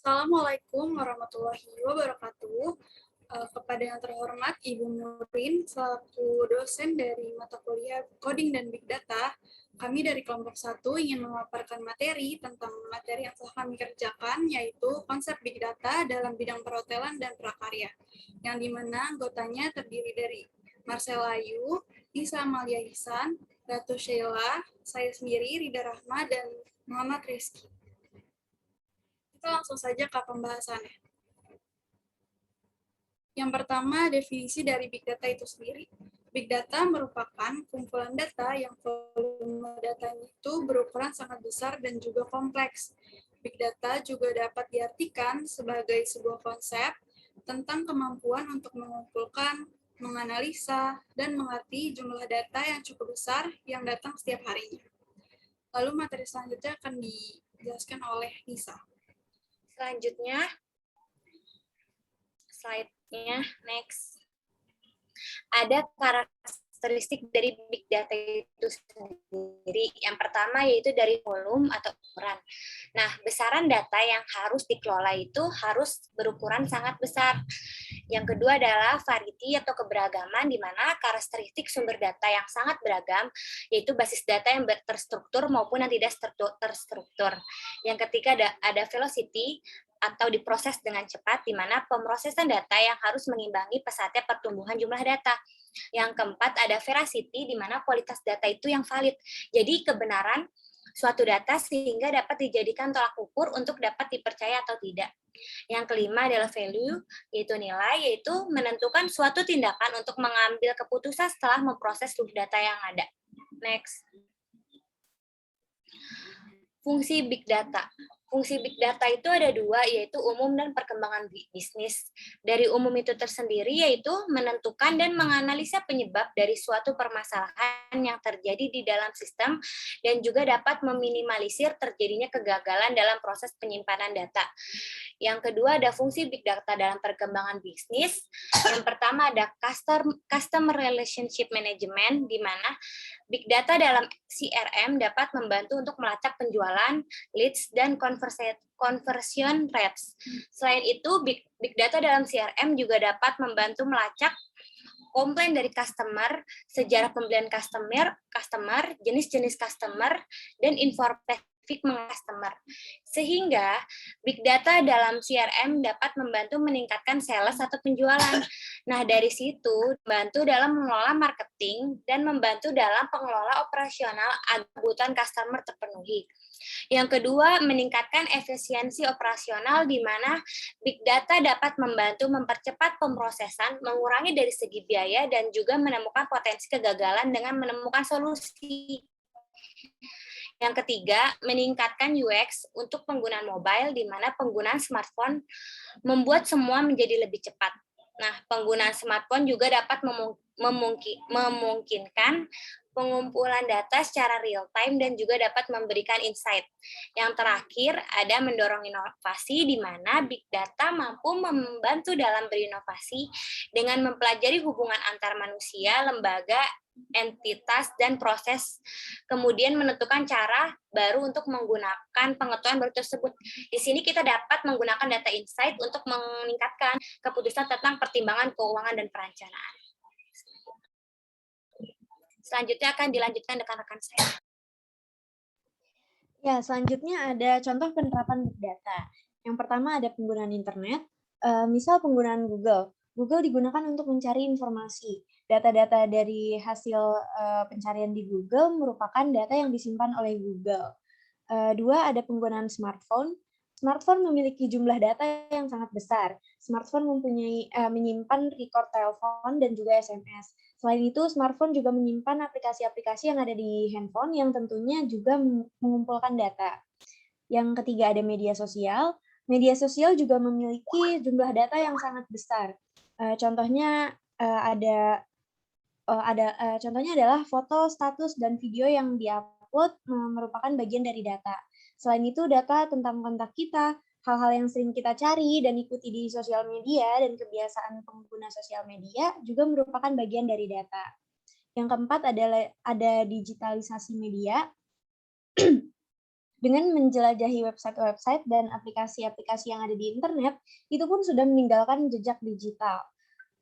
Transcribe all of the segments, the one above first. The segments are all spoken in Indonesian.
Assalamualaikum warahmatullahi wabarakatuh. Kepada yang terhormat Ibu Nurin, selaku dosen dari mata kuliah Coding dan Big Data, kami dari kelompok 1 ingin memaparkan materi tentang materi yang telah kami kerjakan, yaitu konsep Big Data dalam bidang perhotelan dan prakarya, yang dimana anggotanya terdiri dari Marcela Ayu, Isa Amalia Ihsan, Ratu Sheila, saya sendiri, Rida Rahma, dan Muhammad Rizky. Kita langsung saja ke pembahasannya. Yang pertama, definisi dari Big Data itu sendiri. Big Data merupakan kumpulan data yang volume datanya itu berukuran sangat besar dan juga kompleks. Big Data juga dapat diartikan sebagai sebuah konsep tentang kemampuan untuk mengumpulkan, menganalisa, dan mengerti jumlah data yang cukup besar yang datang setiap harinya. Lalu materi selanjutnya akan dijelaskan oleh Nisa. Selanjutnya, slide-nya next. Ada karakteristik dari Big Data itu sendiri. Yang pertama yaitu dari volume atau ukuran. Nah, besaran data yang harus dikelola itu harus berukuran sangat besar. Yang kedua adalah variety atau keberagaman, di mana karakteristik sumber data yang sangat beragam, yaitu basis data yang terstruktur maupun yang tidak terstruktur. Yang ketiga ada velocity, atau diproses dengan cepat, di mana pemrosesan data yang harus mengimbangi pesatnya pertumbuhan jumlah data. Yang keempat ada veracity, di mana kualitas data itu yang valid. Jadi kebenaran suatu data sehingga dapat dijadikan tolak ukur untuk dapat dipercaya atau tidak. Yang kelima adalah value, yaitu nilai, yaitu menentukan suatu tindakan untuk mengambil keputusan setelah memproses seluruh data yang ada. Next. Fungsi Big Data. Fungsi Big Data itu ada dua, yaitu umum dan perkembangan bisnis. Dari umum itu tersendiri, yaitu menentukan dan menganalisa penyebab dari suatu permasalahan yang terjadi di dalam sistem, dan juga dapat meminimalisir terjadinya kegagalan dalam proses penyimpanan data. Yang kedua ada fungsi Big Data dalam perkembangan bisnis. Yang pertama ada Customer Relationship Management, di mana Big Data dalam CRM dapat membantu untuk melacak penjualan, leads, dan conversion rates. Selain itu, Big Data dalam CRM juga dapat membantu melacak komplain dari customer, sejarah pembelian customer, jenis-jenis customer, dan informasi customer. Sehingga Big Data dalam CRM dapat membantu meningkatkan sales atau penjualan. Nah, dari situ membantu dalam mengelola marketing dan membantu dalam pengelola operasional agar kebutuhan customer terpenuhi. Yang kedua, meningkatkan efisiensi operasional, di mana Big Data dapat membantu mempercepat pemrosesan, mengurangi dari segi biaya, dan juga menemukan potensi kegagalan dengan menemukan solusi. Yang ketiga, meningkatkan UX untuk penggunaan mobile, di mana penggunaan smartphone membuat semua menjadi lebih cepat. Nah, penggunaan smartphone juga dapat memungkinkan pengumpulan data secara real time dan juga dapat memberikan insight. Yang terakhir, ada mendorong inovasi, di mana Big Data mampu membantu dalam berinovasi dengan mempelajari hubungan antar manusia, lembaga, entitas, dan proses, kemudian menentukan cara baru untuk menggunakan pengetahuan baru tersebut. Di sini kita dapat menggunakan data insight untuk meningkatkan keputusan tentang pertimbangan keuangan dan perencanaan. Selanjutnya akan dilanjutkan rekan-rekan saya. Ya, selanjutnya ada contoh penerapan Big Data. Yang pertama ada penggunaan internet, misal penggunaan Google. Google digunakan untuk mencari informasi. Data-data dari hasil pencarian di Google merupakan data yang disimpan oleh Google. Dua, ada penggunaan smartphone. Smartphone memiliki jumlah data yang sangat besar. Smartphone menyimpan record telepon dan juga SMS. Selain itu, smartphone juga menyimpan aplikasi-aplikasi yang ada di handphone yang tentunya juga mengumpulkan data. Yang ketiga ada media sosial. Media sosial juga memiliki jumlah data yang sangat besar. Contohnya contohnya adalah foto, status, dan video yang diupload merupakan bagian dari data. Selain itu, data tentang kontak kita, hal-hal yang sering kita cari dan ikuti di sosial media, dan kebiasaan pengguna sosial media juga merupakan bagian dari data. Yang keempat adalah ada digitalisasi media. Dengan menjelajahi website-website dan aplikasi-aplikasi yang ada di internet, itu pun sudah meninggalkan jejak digital.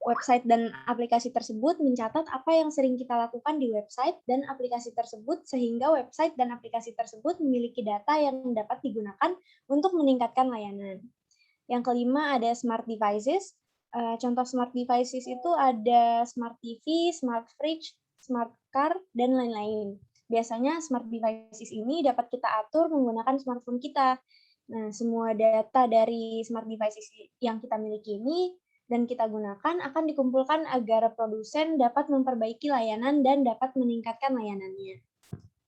Website dan aplikasi tersebut mencatat apa yang sering kita lakukan di website dan aplikasi tersebut, sehingga website dan aplikasi tersebut memiliki data yang dapat digunakan untuk meningkatkan layanan. Yang kelima ada smart devices. Contoh smart devices itu ada smart TV, smart fridge, smart car, dan lain-lain. Biasanya smart devices ini dapat kita atur menggunakan smartphone kita. Nah, semua data dari smart devices yang kita miliki ini dan kita gunakan akan dikumpulkan agar produsen dapat memperbaiki layanan dan dapat meningkatkan layanannya.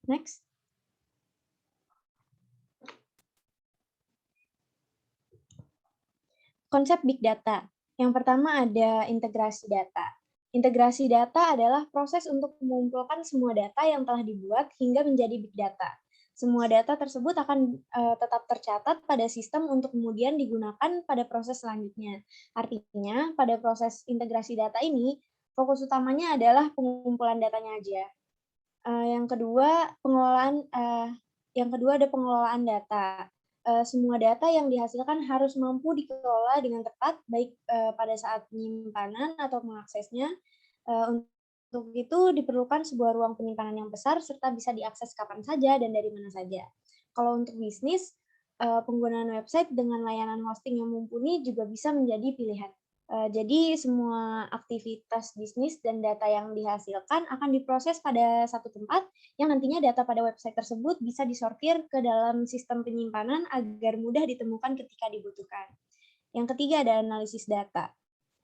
Next. Konsep Big Data. Yang pertama ada integrasi data. Integrasi data adalah proses untuk mengumpulkan semua data yang telah dibuat hingga menjadi Big Data. Semua data tersebut akan tetap tercatat pada sistem untuk kemudian digunakan pada proses selanjutnya. Artinya, pada proses integrasi data ini, fokus utamanya adalah pengumpulan datanya aja. Yang kedua ada pengelolaan data. Semua data yang dihasilkan harus mampu dikelola dengan tepat, baik pada saat penyimpanan atau mengaksesnya. Untuk itu diperlukan sebuah ruang penyimpanan yang besar serta bisa diakses kapan saja dan dari mana saja. Kalau untuk bisnis, penggunaan website dengan layanan hosting yang mumpuni juga bisa menjadi pilihan. Jadi semua aktivitas bisnis dan data yang dihasilkan akan diproses pada satu tempat yang nantinya data pada website tersebut bisa disortir ke dalam sistem penyimpanan agar mudah ditemukan ketika dibutuhkan. Yang ketiga ada analisis data.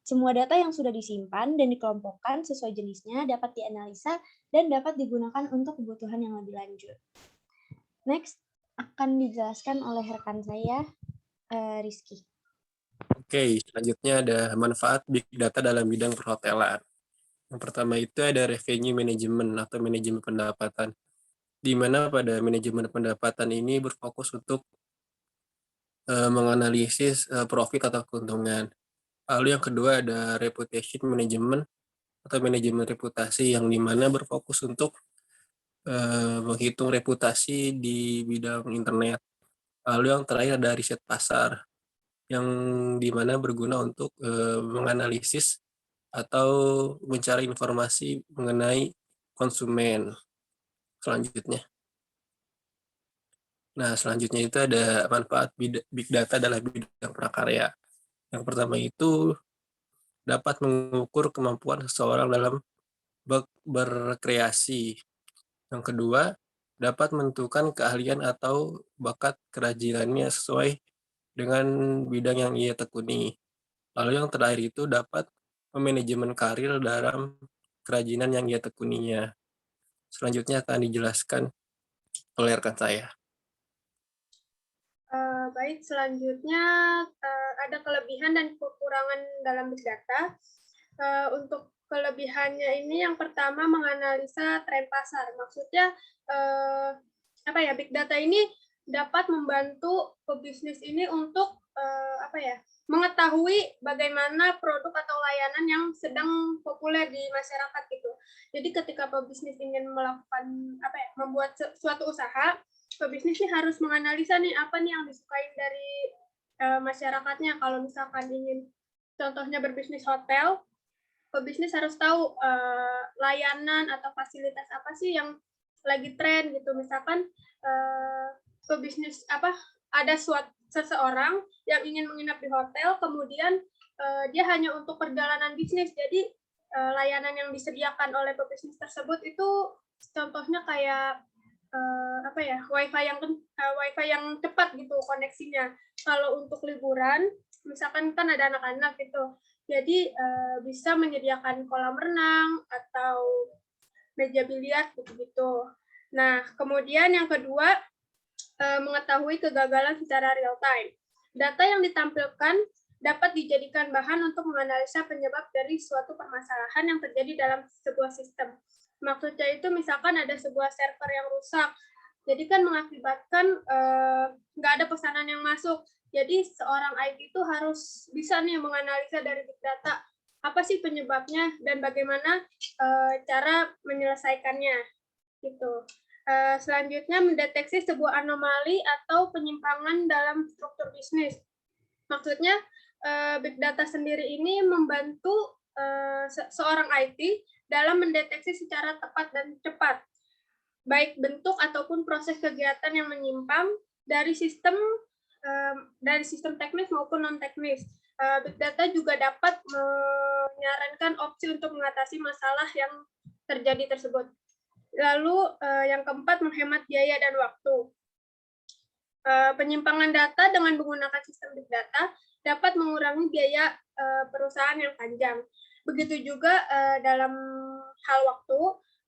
Semua data yang sudah disimpan dan dikelompokkan sesuai jenisnya dapat dianalisa dan dapat digunakan untuk kebutuhan yang lebih lanjut. Next, akan dijelaskan oleh rekan saya, Rizky. Oke, selanjutnya ada manfaat Big Data dalam bidang perhotelan. Yang pertama itu ada revenue management atau manajemen pendapatan, di mana pada manajemen pendapatan ini berfokus untuk menganalisis profit atau keuntungan. Lalu yang kedua ada reputation management atau manajemen reputasi, yang dimana berfokus untuk menghitung reputasi di bidang internet. Lalu yang terakhir ada riset pasar, yang dimana berguna untuk menganalisis atau mencari informasi mengenai konsumen selanjutnya. Nah, selanjutnya itu ada manfaat Big Data dalam bidang prakarya. Yang pertama itu dapat mengukur kemampuan seseorang dalam berkreasi. Yang kedua, dapat menentukan keahlian atau bakat kerajinannya sesuai dengan bidang yang ia tekuni. Lalu yang terakhir itu dapat memanajemen karir dalam kerajinan yang ia tekuninya. Selanjutnya akan dijelaskan oleh rekan saya. Baik, selanjutnya ada kelebihan dan kekurangan dalam Big Data. Untuk kelebihannya ini yang pertama menganalisa tren pasar. Maksudnya Big Data ini dapat membantu pebisnis ini untuk mengetahui bagaimana produk atau layanan yang sedang populer di masyarakat gitu. Jadi ketika pebisnis ingin melakukan membuat suatu usaha, pebisnis ini harus menganalisa nih apa nih yang disukai dari masyarakatnya. Kalau misalkan ingin contohnya berbisnis hotel, pebisnis harus tahu layanan atau fasilitas apa sih yang lagi tren gitu. Misalkan pebisnis ada seseorang yang ingin menginap di hotel, kemudian dia hanya untuk perjalanan bisnis. Jadi layanan yang disediakan oleh pebisnis tersebut itu contohnya kayak wifi yang cepat gitu koneksinya. Kalau untuk liburan, misalkan kan ada anak-anak gitu, jadi bisa menyediakan kolam renang atau meja biliar gitu. Nah, kemudian yang kedua, mengetahui kegagalan secara real time. Data yang ditampilkan dapat dijadikan bahan untuk menganalisa penyebab dari suatu permasalahan yang terjadi dalam sebuah sistem. Maksudnya itu misalkan ada sebuah server yang rusak, jadi kan mengakibatkan nggak ada pesanan yang masuk. Jadi seorang IT itu harus bisa nih menganalisa dari Big Data, apa sih penyebabnya dan bagaimana cara menyelesaikannya gitu. Selanjutnya, mendeteksi sebuah anomali atau penyimpangan dalam struktur bisnis. Maksudnya, Big Data sendiri ini membantu seorang IT dalam mendeteksi secara tepat dan cepat, baik bentuk ataupun proses kegiatan yang menyimpang dari sistem teknis maupun non-teknis. Big Data juga dapat menyarankan opsi untuk mengatasi masalah yang terjadi tersebut. Lalu yang keempat, menghemat biaya dan waktu. Penyimpangan data dengan menggunakan sistem Big Data dapat mengurangi biaya perusahaan yang panjang. Begitu juga dalam hal waktu,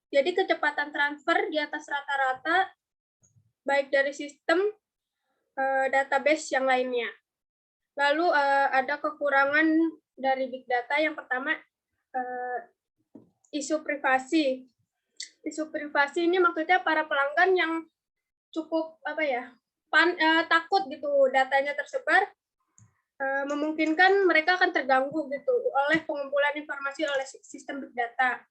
jadi kecepatan transfer di atas rata-rata, baik dari sistem database yang lainnya. Lalu ada kekurangan dari Big Data. Yang pertama, isu privasi. Isu privasi ini maksudnya para pelanggan yang cukup takut gitu datanya tersebar, memungkinkan mereka akan terganggu gitu oleh pengumpulan informasi oleh sistem Big Data.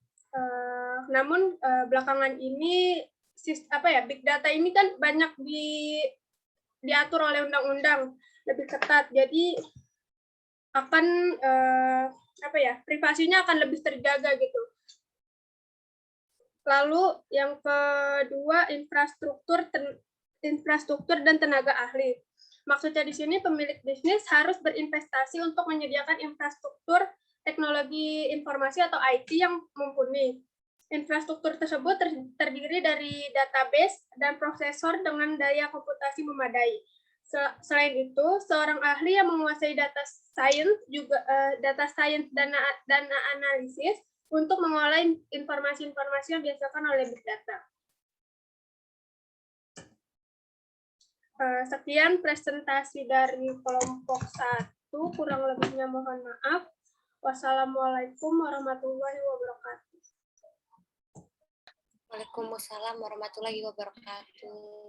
Namun belakangan ini Big Data ini kan banyak diatur oleh undang-undang lebih ketat, jadi akan privasinya akan lebih terjaga gitu. Lalu yang kedua, infrastruktur dan tenaga ahli. Maksudnya di sini pemilik bisnis harus berinvestasi untuk menyediakan infrastruktur teknologi informasi atau IT yang mumpuni. Infrastruktur tersebut terdiri dari database dan prosesor dengan daya komputasi memadai. Selain itu, seorang ahli yang menguasai data science dan analisis untuk mengolah informasi-informasi yang dihasilkan oleh Big Data. Sekian presentasi dari kelompok 1, kurang lebihnya mohon maaf. Wassalamualaikum warahmatullahi wabarakatuh. Waalaikumsalam warahmatullahi wabarakatuh.